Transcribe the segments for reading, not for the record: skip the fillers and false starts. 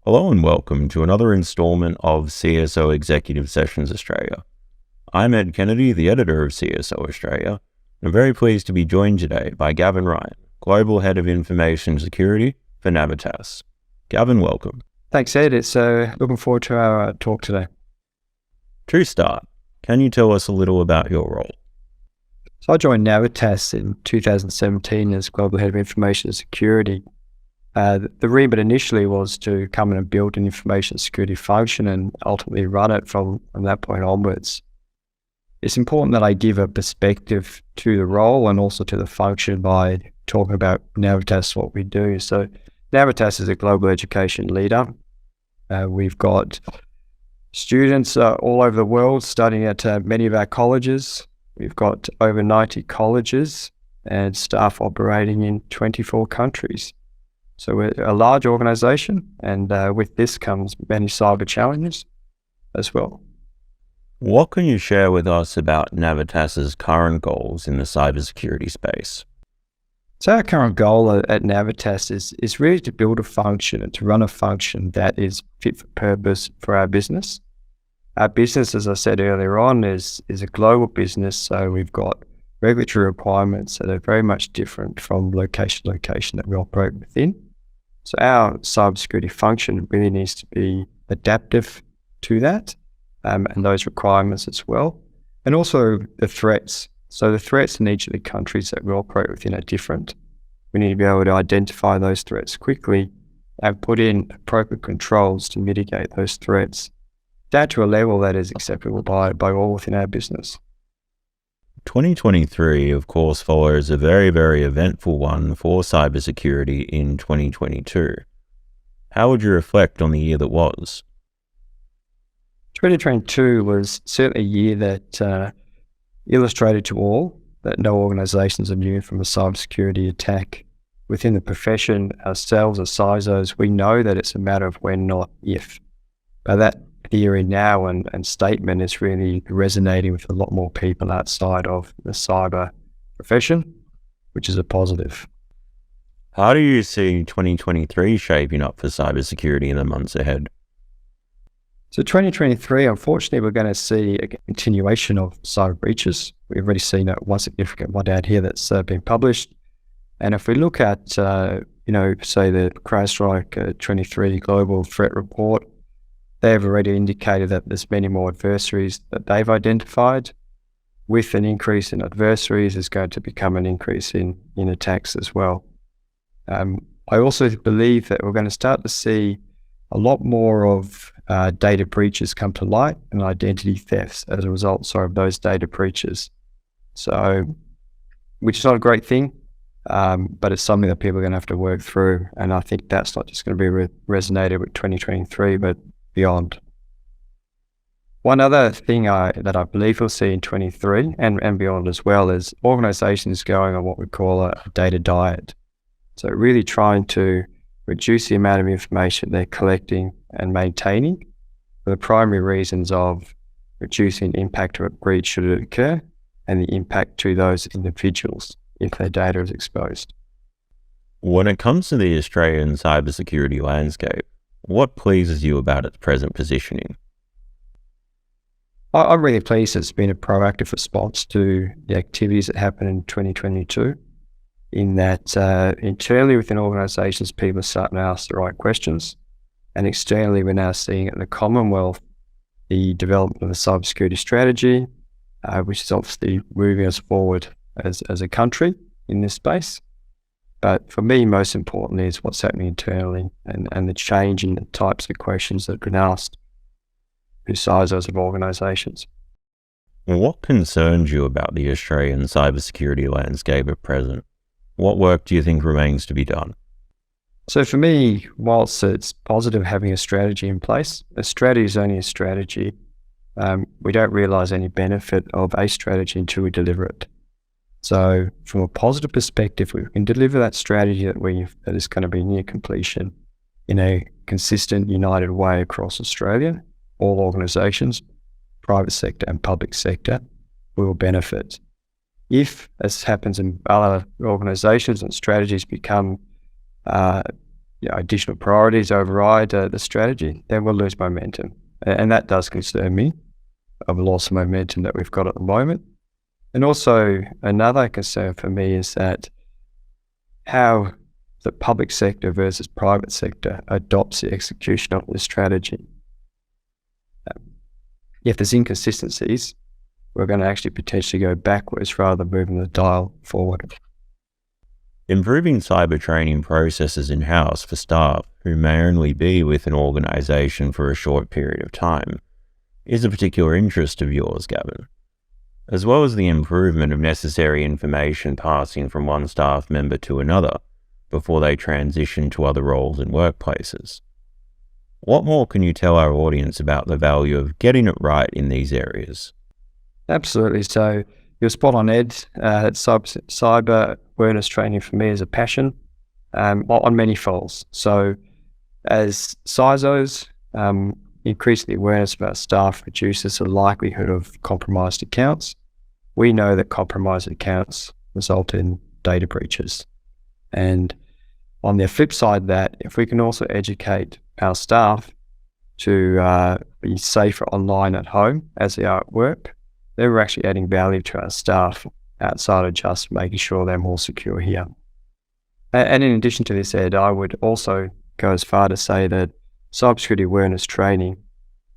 Hello and welcome to another installment of CSO Executive Sessions Australia. I'm Ed Kennedy, the editor of CSO Australia, and I'm very pleased to be joined today by Gavin Ryan, Global Head of Information Security for Navitas. Gavin, welcome. Thanks, Ed. It's looking forward to our talk today. To start, can you tell us a little about your role? So I joined Navitas in 2017 as Global Head of Information Security. The remit initially was to come in and build an information security function and ultimately run it from that point onwards. It's important that I give a perspective to the role and also to the function by talking about Navitas, what we do. So Navitas is a global education leader. We've got students all over the world studying at many of our colleges. We've got over 90 colleges and staff operating in 24 countries. So we're a large organization, and with this comes many cyber challenges as well. What can you share with us about Navitas's current goals in the cybersecurity space? So our current goal at Navitas is really to build a function and to run a function that is fit for purpose for our business. Our business, as I said earlier on, is a global business, so we've got regulatory requirements that are very much different from location to location that we operate within. So our cybersecurity function really needs to be adaptive to that and those requirements as well. And also the threats. So the threats in each of the countries that we operate within are different. We need to be able to identify those threats quickly and put in appropriate controls to mitigate those threats down to a level that is acceptable by all within our business. 2023, of course, follows a very, very eventful one for cybersecurity in 2022. How would you reflect on the year that was? 2022 was certainly a year that illustrated to all that no organizations are immune from a cybersecurity attack. Within the profession, ourselves as CISOs, we know that it's a matter of when, not if. But that here and now and statement is really resonating with a lot more people outside of the cyber profession, which is a positive. How do you see 2023 shaping up for cybersecurity in the months ahead? So 2023, unfortunately, we're going to see a continuation of cyber breaches. We've already seen one significant one down here that's been published. And if we look at, say the CrowdStrike 23 Global Threat Report, they've already indicated that there's many more adversaries that they've identified. With an increase in adversaries, there's going to become an increase in attacks as well. I also believe that we're going to start to see a lot more of data breaches come to light and identity thefts as a result of those data breaches. So, which is not a great thing, but it's something that people are going to have to work through. And I think that's not just going to be resonated with 2023, but beyond. One other thing that I believe we'll see in 23 and beyond as well is organizations going on what we call a data diet. So really trying to reduce the amount of information they're collecting and maintaining for the primary reasons of reducing impact of a breach should it occur and the impact to those individuals if their data is exposed. When it comes to the Australian cybersecurity landscape, what pleases you about its present positioning? I'm really pleased it's been a proactive response to the activities that happened in 2022, in that internally within organisations, people are starting to ask the right questions, and externally we're now seeing in the Commonwealth the development of a cybersecurity strategy, which is obviously moving us forward as a country in this space. But for me, most importantly, is what's happening internally and the change in the types of questions that have been asked to CISOs of organisations. What concerns you about the Australian cybersecurity landscape at present? What work do you think remains to be done? So for me, whilst it's positive having a strategy in place, a strategy is only a strategy. We don't realise any benefit of a strategy until we deliver it. So from a positive perspective, we can deliver that strategy that is going to be near completion in a consistent, united way across Australia. All organisations, private sector and public sector, will benefit. If, as happens in other organisations and strategies become additional priorities override the strategy, then we'll lose momentum. And that does concern me, of the loss of momentum that we've got at the moment. And also another concern for me is that how the public sector versus private sector adopts the execution of this strategy. If there's inconsistencies, we're going to actually potentially go backwards rather than moving the dial forward. Improving cyber training processes in-house for staff who may only be with an organisation for a short period of time is a particular interest of yours, Gavin, as well as the improvement of necessary information passing from one staff member to another before they transition to other roles in workplaces. What more can you tell our audience about the value of getting it right in these areas? Absolutely. So you're spot on, Ed. Cyber awareness training for me is a passion on many folds. So as CISOs, increasing the awareness of our staff reduces the likelihood of compromised accounts. We know that compromised accounts result in data breaches. And on the flip side of that, if we can also educate our staff to be safer online at home as they are at work, then we're actually adding value to our staff outside of just making sure they're more secure here. And in addition to this, Ed, I would also go as far to say that cybersecurity awareness training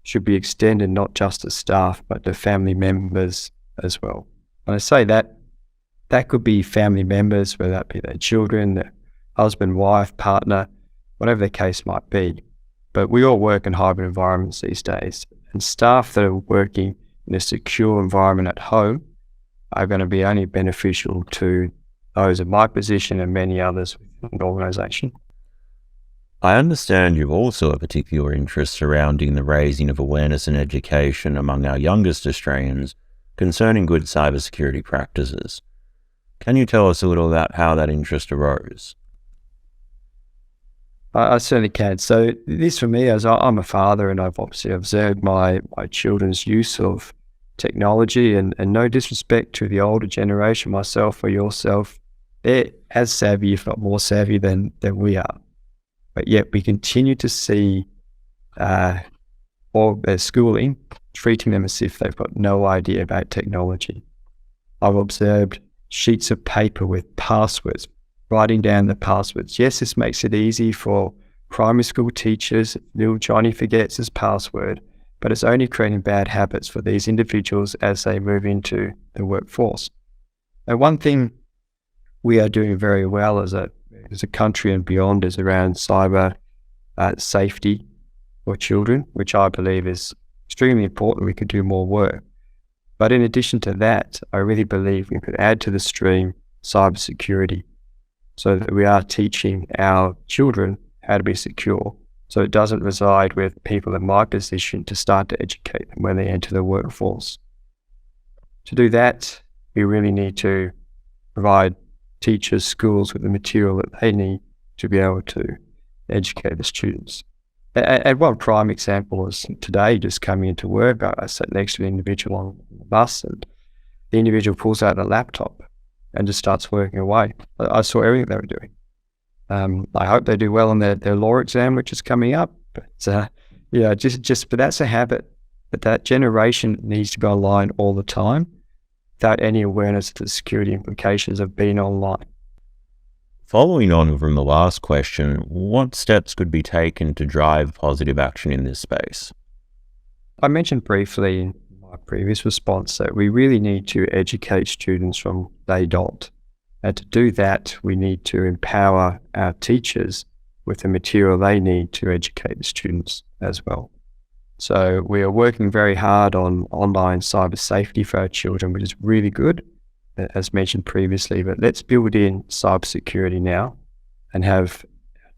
should be extended not just to staff, but to family members as well. When I say that, that could be family members, whether that be their children, their husband, wife, partner, whatever the case might be. But we all work in hybrid environments these days, and staff that are working in a secure environment at home are going to be only beneficial to those in my position and many others within the organisation. I understand you've also a particular interest surrounding the raising of awareness and education among our youngest Australians concerning good cybersecurity practices. Can you tell us a little about how that interest arose? I certainly can. So this for me, as I'm a father and I've obviously observed my children's use of technology, and no disrespect to the older generation, myself or yourself, they're as savvy, if not more savvy than we are. But yet we continue to see all their schooling treating them as if they've got no idea about technology. I've observed sheets of paper with passwords, writing down the passwords. Yes, this makes it easy for primary school teachers. Little Johnny forgets his password, but it's only creating bad habits for these individuals as they move into the workforce. And one thing we are doing very well as a country and beyond is around cyber safety for children, which I believe is extremely important. We could do more work. But in addition to that, I really believe we could add to the stream cybersecurity so that we are teaching our children how to be secure. So it doesn't reside with people in my position to start to educate them when they enter the workforce. To do that, we really need to provide teachers, schools with the material that they need to be able to educate the students. And one prime example is today, just coming into work, I sat next to an individual on the bus, and the individual pulls out a laptop and just starts working away. I saw everything they were doing. I hope they do well on their law exam, which is coming up. But but that's a habit. But that generation needs to be online all the time without any awareness of the security implications of being online. Following on from the last question, what steps could be taken to drive positive action in this space? I mentioned briefly in my previous response that we really need to educate students from day dot. And to do that, we need to empower our teachers with the material they need to educate the students as well. So we are working very hard on online cyber safety for our children, which is really good, as mentioned previously, but let's build in cybersecurity now and have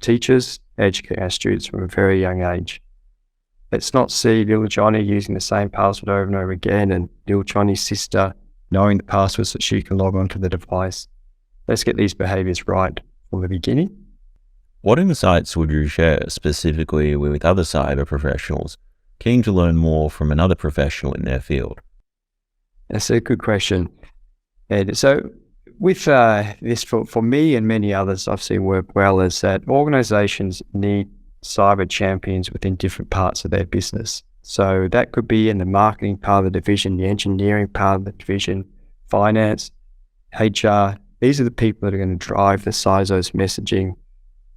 teachers educate our students from a very young age. Let's not see little Johnny using the same password over and over again and little Johnny's sister knowing the passwords that she can log onto the device. Let's get these behaviours right from the beginning. What insights would you share specifically with other cyber professionals keen to learn more from another professional in their field? That's a good question. And so with this, for me and many others I've seen work well, is that organizations need cyber champions within different parts of their business. So that could be in the marketing part of the division, the engineering part of the division, finance, HR. These are the people that are going to drive the CISO's messaging,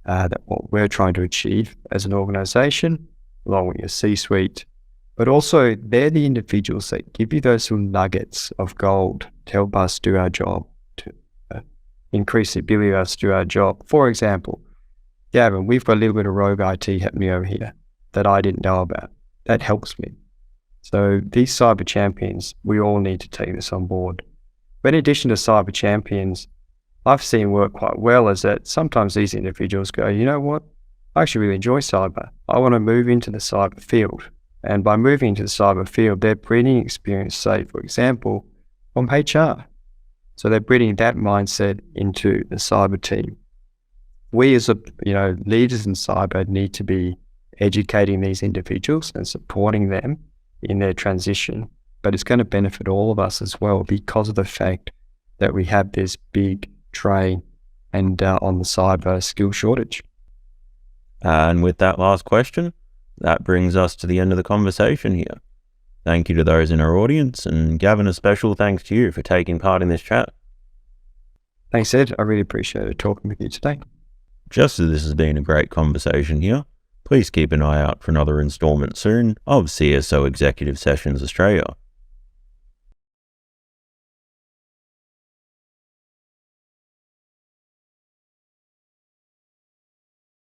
that what we're trying to achieve as an organization, along with your C-suite. But also, they're the individuals that give you those little nuggets of gold to help us do our job, to increase the ability of us to do our job. For example, Gavin, we've got a little bit of rogue IT happening over here that I didn't know about. That helps me. So these cyber champions, we all need to take this on board. But in addition to cyber champions, I've seen work quite well is that sometimes these individuals go, you know what, I actually really enjoy cyber. I want to move into the cyber field. And by moving into the cyber field, they're bringing experience, say, for example, from HR. So they're bringing that mindset into the cyber team. We as leaders in cyber need to be educating these individuals and supporting them in their transition. But it's going to benefit all of us as well because of the fact that we have this big drain and on the cyber skill shortage. And with that last question, that brings us to the end of the conversation here. Thank you to those in our audience, and Gavin, a special thanks to you for taking part in this chat. Thanks, Ed. I really appreciated talking with you today. Just as this has been a great conversation here, please keep an eye out for another installment soon of CSO Executive Sessions Australia.